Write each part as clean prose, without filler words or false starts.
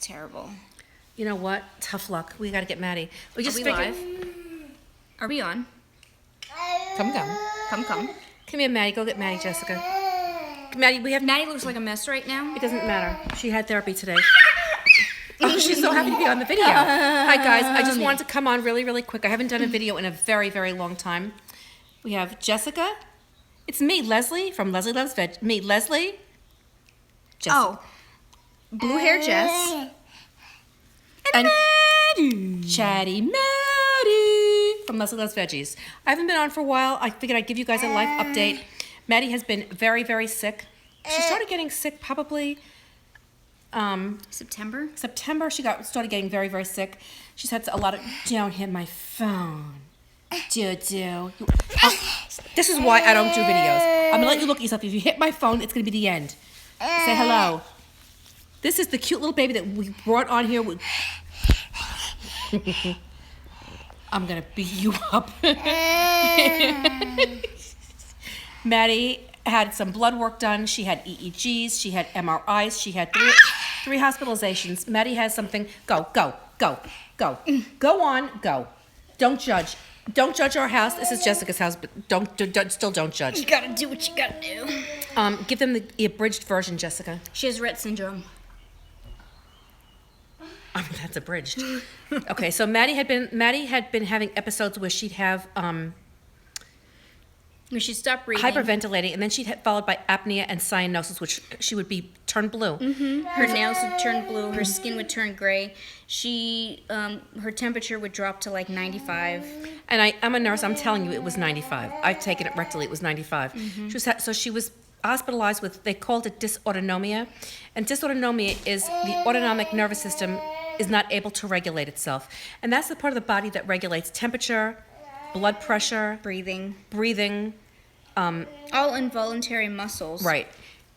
terrible. You know what? Tough luck. We got to get Maddie. We just Are we figured. live? Are we on? Come. Come. Come here, Maddie. Go get Maddie, Jessica. Maddie, we have. Maddie looks like a mess right now. It doesn't matter. She had therapy today. Oh, she's so happy to be on the video. Hi, guys. I just wanted to come on really, really quick. I haven't done a video in a very, very long time. We have Jessica. It's me, Leslie, from Leslie Loves Veg. Me, Leslie. Jessica. Oh. Blue hair Jess. And Chatty Maddie from Leslie Loves Veggies. I haven't been on for a while. I figured I'd give you guys a life update. Maddie has been very, very sick. She started getting sick probably September. She started getting very, very sick. She's had a lot of. Don't hit my phone. This is why I don't do videos. I'm gonna let you look at yourself. If you hit my phone, it's gonna be the end. Say hello. This is the cute little baby that we brought on here. I'm gonna beat you up. Maddie had some blood work done. She had EEGs. She had MRIs. She had three hospitalizations. Maddie has something. Go. Go on. Go. Don't judge. Don't judge our house. This is Jessica's house, but still don't judge. You gotta do what you gotta do. Give them the abridged version, Jessica. She has Rett Syndrome. I mean, that's abridged. Okay, so Maddie had been having episodes where she'd have When she stopped breathing. hyperventilating, and then she'd have followed by apnea and cyanosis, which she would be turned blue. Mm-hmm. Her nails would turn blue. Her skin would turn gray. Her temperature would drop to like 95. And I'm a nurse. I'm telling you, it was 95. I've taken it rectally. It was 95. Mm-hmm. She was hospitalized with. They called it dysautonomia, and dysautonomia is the autonomic nervous system is not able to regulate itself, and that's the part of the body that regulates temperature, blood pressure, Breathing. All involuntary muscles. Right.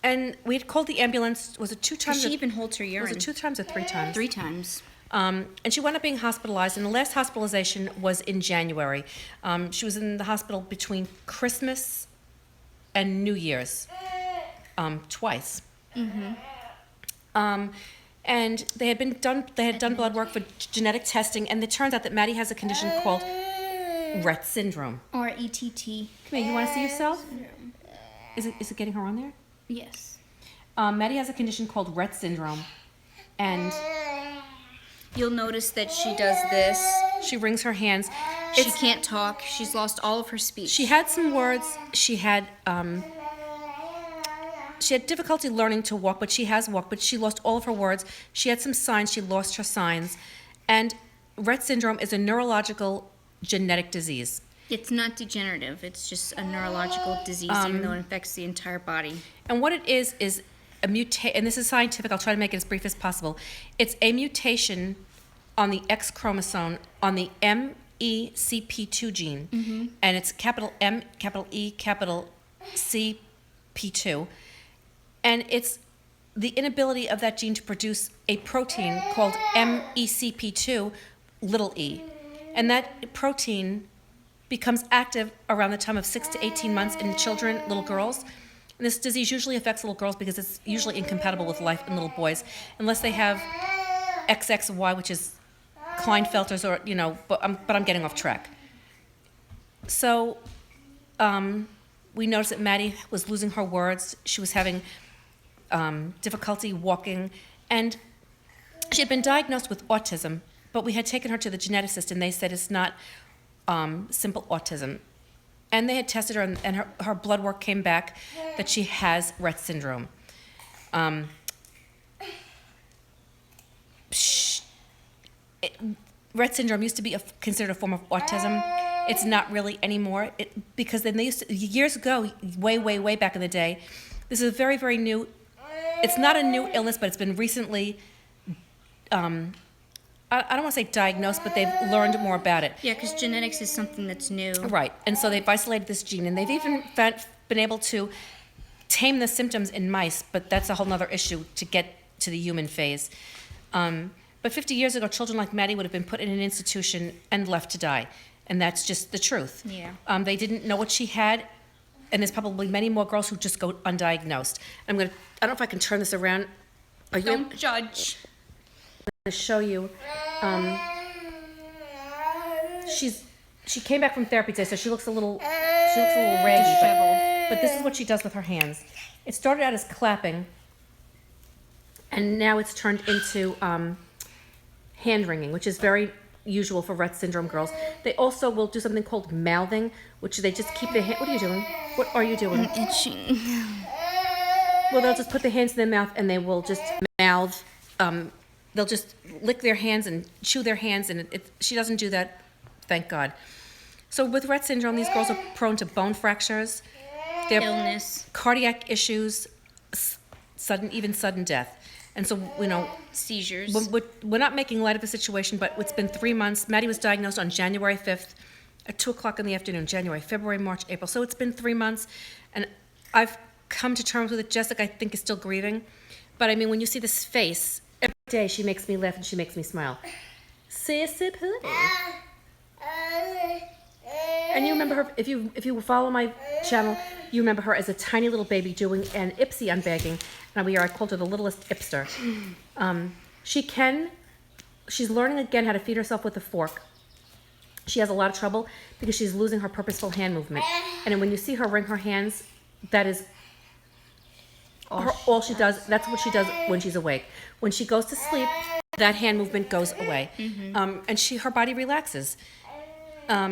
And we had called the ambulance. Was it 2 times? She even holds her urine. Was it 2 times or 3 times? 3 times. And she wound up being hospitalized, and the last hospitalization was in January. She was in the hospital between Christmas and New Year's, twice. Mm-hmm. And they had done blood work for genetic testing, and it turns out that Maddie has a condition called Rett Syndrome. Or ETT. Come here, you want to see yourself? Is it getting her on there? Yes. Maddie has a condition called Rett Syndrome, and You'll notice that she does this. she wrings her hands. She can't talk. She's lost all of her speech. She had some words. She had difficulty learning to walk, but she has walked, but she lost all of her words. She had some signs. She lost her signs. And Rett syndrome is a neurological genetic disease. It's not degenerative. It's just a neurological disease, even though it affects the entire body. And what it is a mutation, and this is scientific, I'll try to make it as brief as possible. It's a mutation on the X chromosome on the MECP2 gene, and it's capital M, capital E, capital C, P2, and it's the inability of that gene to produce a protein called MECP2, little e, and that protein becomes active around the time of 6 to 18 months in children, little girls. And this disease usually affects little girls because it's usually incompatible with life in little boys, unless they have XXY, which is Klinefelters, or but I'm getting off track. So we noticed that Maddie was losing her words. She was having difficulty walking, and she had been diagnosed with autism, but we had taken her to the geneticist, and they said it's not simple autism. And they had tested her, and her blood work came back that she has Rett syndrome. Rett syndrome used to be considered a form of autism. It's not really anymore, because then they used to, years ago, way back in the day, this is a very, very new, it's not a new illness, but it's been recently, I don't want to say diagnosed, but they've learned more about it. Yeah, because genetics is something that's new. Right, and so they've isolated this gene, and they've even been able to tame the symptoms in mice, but that's a whole other issue to get to the human phase. But 50 years ago, children like Maddie would have been put in an institution and left to die, and that's just the truth. Yeah. They didn't know what she had, and there's probably many more girls who just go undiagnosed. I don't know if I can turn this around. Don't judge. to show you. She came back from therapy today, so she looks a little raggy. But this is what she does with her hands. It started out as clapping, and now it's turned into hand wringing, which is very usual for Rett syndrome girls. They also will do something called mouthing, which they just keep their hand. What are you doing? What are you doing? I'm itching. Well, they'll just put their hands in their mouth and they will just mouth. They'll just lick their hands and chew their hands, and she doesn't do that, thank God. So with Rett syndrome, these girls are prone to bone fractures, Illness, cardiac issues, sudden death. And so, seizures. we're not making light of the situation, but it's been 3 months. Maddie was diagnosed on January 5th at 2 o'clock in the afternoon, January, February, March, April. So it's been 3 months, and I've come to terms with it. Jessica, I think, is still grieving. But I mean, when you see this face, every day she makes me laugh and she makes me smile. Sissy Pooty. And you remember her, if you follow my channel, you remember her as a tiny little baby doing an Ipsy unbagging. Now I called her the littlest Ipster. She's learning again how to feed herself with a fork. She has a lot of trouble because she's losing her purposeful hand movement. And when you see her wring her hands, that is all she does. That's what she does when she's awake. When she goes to sleep, that hand movement goes away. And her body relaxes.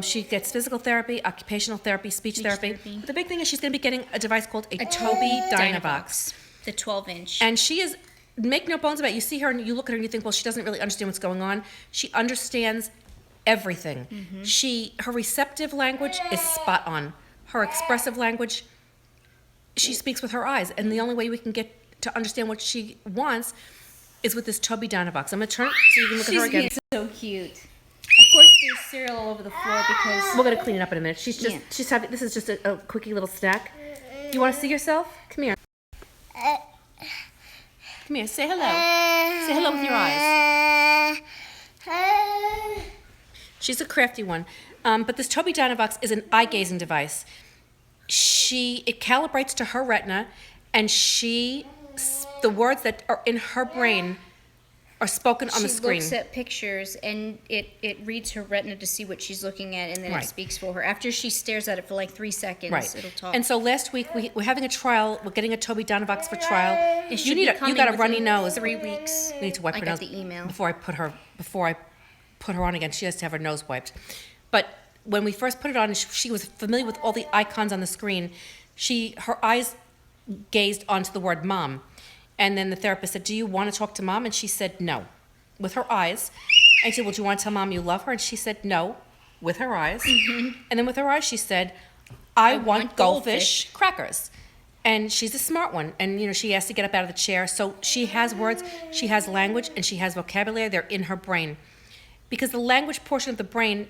She gets physical therapy, occupational therapy, speech therapy. The big thing is she's going to be getting a device called a Tobii Dynavox. The 12-inch. And she is, make no bones about it, you see her and you look at her and you think, well, she doesn't really understand what's going on. She understands everything. Her receptive language is spot on. Her expressive language, she speaks with her eyes. And the only way we can get to understand what she wants is with this Tobii Dynavox. I'm going to turn it so you can look at her again. She's so cute. Of course, there's cereal all over the floor because... We're going to clean it up in a minute. She's having, this is just a quickie little snack. You want to see yourself? Come here. Come here, say hello. Say hello with your eyes. She's a crafty one. But this Tobii Dynavox is an eye-gazing device. It calibrates to her retina, and the words that are in her brain are spoken on the screen. She looks at pictures, and it reads her retina to see what she's looking at, and then it speaks for her. After she stares at it for like 3 seconds, it'll talk. And so last week, we're having a trial. We're getting a Tobii Dynavox for trial. You got a runny nose. 3 weeks. We need to wipe her nose. I got the email. Before I put her on again. She has to have her nose wiped. But when we first put it on, she was familiar with all the icons on the screen. Her eyes gazed onto the word mom. And then the therapist said, do you want to talk to mom? And she said no, with her eyes. And I said, well, do you want to tell mom you love her? And she said no, with her eyes. And then with her eyes, she said, I want goldfish crackers. And she's a smart one. And, she has to get up out of the chair. So she has words, she has language, and she has vocabulary. They're in her brain. Because the language portion of the brain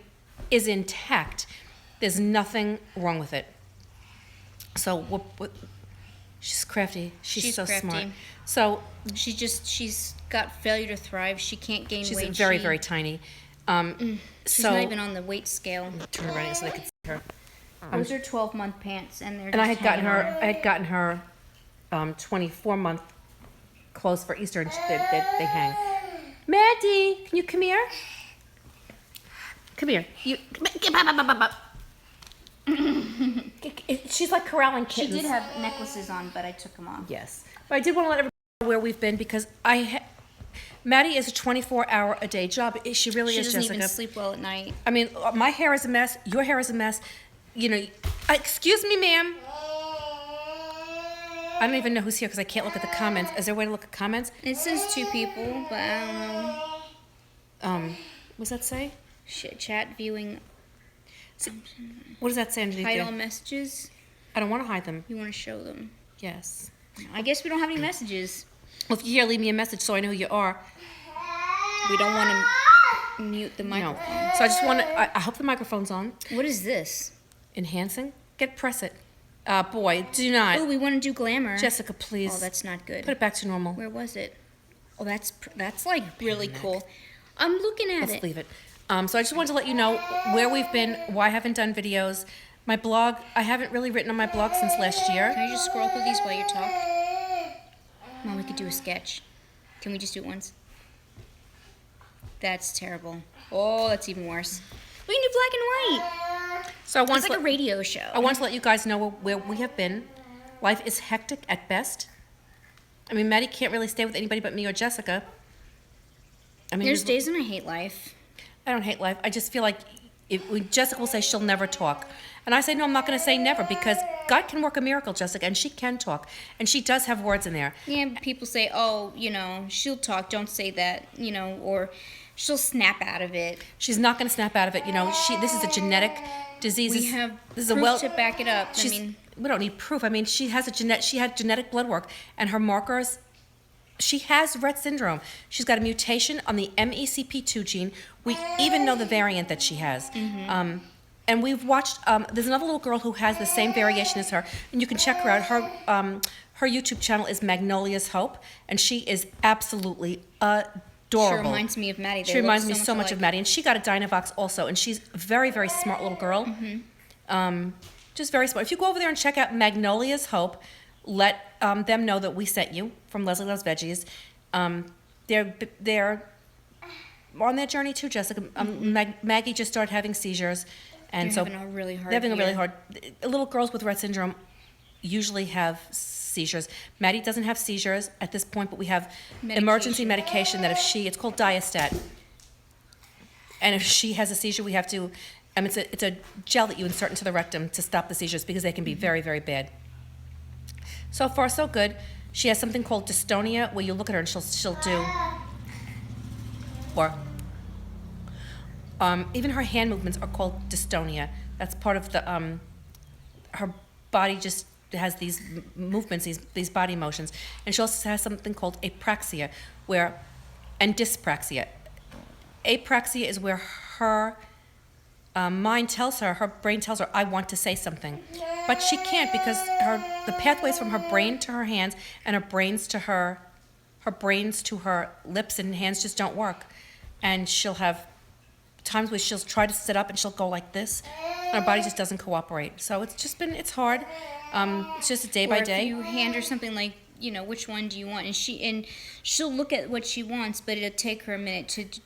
is intact. There's nothing wrong with it. So she's crafty. She's so crafty. Smart. So she's got failure to thrive. She can't gain weight. She's very, very tiny. She's not even on the weight scale. Turn around so they can see her. Those are 12-month pants, and they're. And I had gotten her 24-month clothes for Easter, and they hang. Maddie, can you come here? Come here. She's like corralling kittens. She did have necklaces on, but I took them off. Yes. But I did want to let everybody know where we've been because Maddie is a 24-hour-a-day job. She really is, Jessica. She doesn't even sleep well at night. I mean, my hair is a mess. Your hair is a mess. Excuse me, ma'am. I don't even know who's here because I can't look at the comments. Is there a way to look at comments? It says 2 people, but I don't know. What does that say? Chat viewing. What does that say underneath there? Hide all messages. I don't want to hide them. You want to show them? Yes. I guess we don't have any messages. Well, if you're here, leave me a message so I know who you are. We don't want to mute the microphone. No. So I just want to. I hope the microphone's on. What is this? Enhancing. Press it. Boy, do not. Oh, we want to do glamour. Jessica, please. Oh, that's not good. Put it back to normal. Where was it? Oh, that's like really cool. I'm looking at it. Let's leave it. So I just wanted to let you know where we've been, why I haven't done videos. My blog, I haven't really written on my blog since last year. Can I just scroll through these while you talk? Well, we could do a sketch. Can we just do it once? That's terrible. Oh, that's even worse. We can do black and white. So It's like a radio show. I want to let you guys know where we have been. Life is hectic at best. I mean, Maddie can't really stay with anybody but me or Jessica. I mean, There's days when I hate life. I don't hate life. I just feel like Jessica will say she'll never talk. And I say, no, I'm not going to say never, because God can work a miracle, Jessica, and she can talk. And she does have words in there. Yeah, people say, oh, she'll talk, don't say that, or she'll snap out of it. She's not going to snap out of it. This is a genetic disease. We have proof to back it up. We don't need proof. I mean, she had genetic blood work, and her markers, she has Rett syndrome. She's got a mutation on the MECP2 gene. We even know the variant that she has. Mm-hmm. And we've watched, there's another little girl who has the same variation as her, and you can check her out. Her YouTube channel is Magnolia's Hope, and she is absolutely adorable. She reminds me of Maddie. She reminds me so much of Maddie, and she got a Dynavox also, and she's a very, very smart little girl. Mm-hmm. Just very smart. If you go over there and check out Magnolia's Hope, let them know that we sent you from Leslie Loves Veggies. They're on their journey too, Jessica. Maggie just started having seizures, and they're having a really hard. Little girls with Rett syndrome usually have seizures. Maddie doesn't have seizures at this point, but we have emergency medication that it's called Diastat, and if she has a seizure, we have to. It's a gel that you insert into the rectum to stop the seizures, because they can be very, very bad. So far, so good. She has something called dystonia, where you look at her and she'll do, or even her hand movements are called dystonia. That's part of the her body just has these movements, these body motions, and she also has something called apraxia, and dyspraxia. Apraxia is where her her brain tells her, I want to say something. But she can't, because the pathways from her brain to her hands and her brains to her lips and hands just don't work. And she'll have times where she'll try to sit up and she'll go like this, and her body just doesn't cooperate. So it's hard. It's just a day by day. If you hand her something like, which one do you want? And she'll look at what she wants, but it'll take her a minute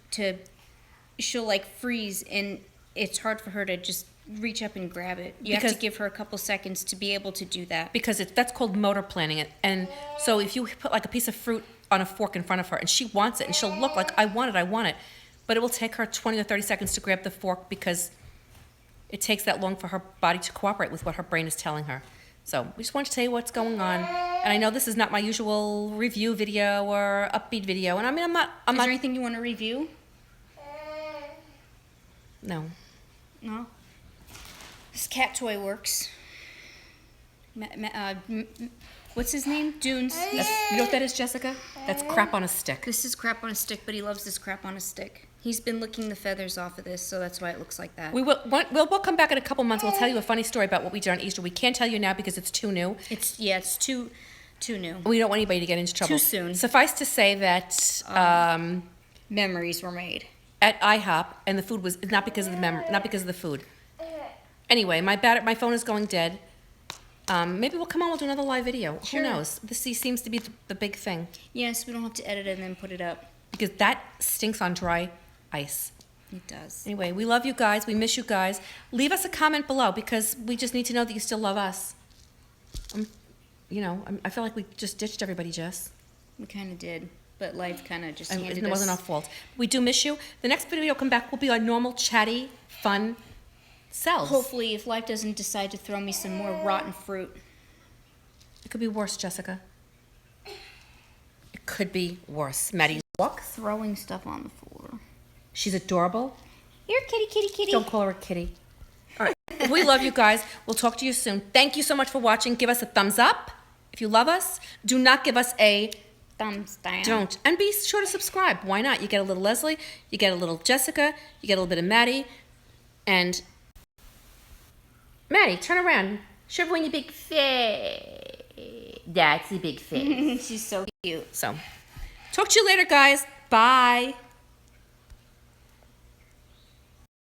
she'll like freeze, and it's hard for her to just reach up and grab it. You have to give her a couple seconds to be able to do that. Because that's called motor planning. And so if you put like a piece of fruit on a fork in front of her and she wants it, and she'll look like, I want it. But it will take her 20 or 30 seconds to grab the fork, because it takes that long for her body to cooperate with what her brain is telling her. So we just wanted to tell you what's going on. And I know this is not my usual review video or upbeat video. And I'm not. Is there anything you want to review? No. No? This cat toy works. What's his name? Dunes. You know what that is, Jessica? That's crap on a stick. This is crap on a stick, but he loves this crap on a stick. He's been licking the feathers off of this, so that's why it looks like that. We'll come back in a couple months. We'll tell you a funny story about what we did on Easter. We can't tell you now because it's too new. It's too new. We don't want anybody to get into trouble. Too soon. Suffice to say that memories were made at IHOP, and the food was not because of the food. Anyway, my phone is going dead. Maybe we'll come on. We'll do another live video. Sure. Who knows? This seems to be the big thing. Yes, we don't have to edit it and then put it up. Because that stinks on dry ice. It does. Anyway, we love you guys. We miss you guys. Leave us a comment below, because we just need to know that you still love us. I feel like we just ditched everybody, Jess. We kind of did, but life kind of just handed us. It wasn't our fault. We do miss you. The next video come back will be our normal, chatty, fun selves. Hopefully, if life doesn't decide to throw me some more rotten fruit. It could be worse, Jessica. It could be worse. Maddie walks. Throwing stuff on the floor. She's adorable. You're kitty, kitty, kitty. Don't call her a kitty. All right. We love you guys. We'll talk to you soon. Thank you so much for watching. Give us a thumbs up if you love us. Do not give us a thumbs down. Don't. And be sure to subscribe. Why not? You get a little Leslie. You get a little Jessica. You get a little bit of Maddie. And Maddie, turn around. Show everyone your big face. That's the big face. She's so cute. So, talk to you later, guys. Bye.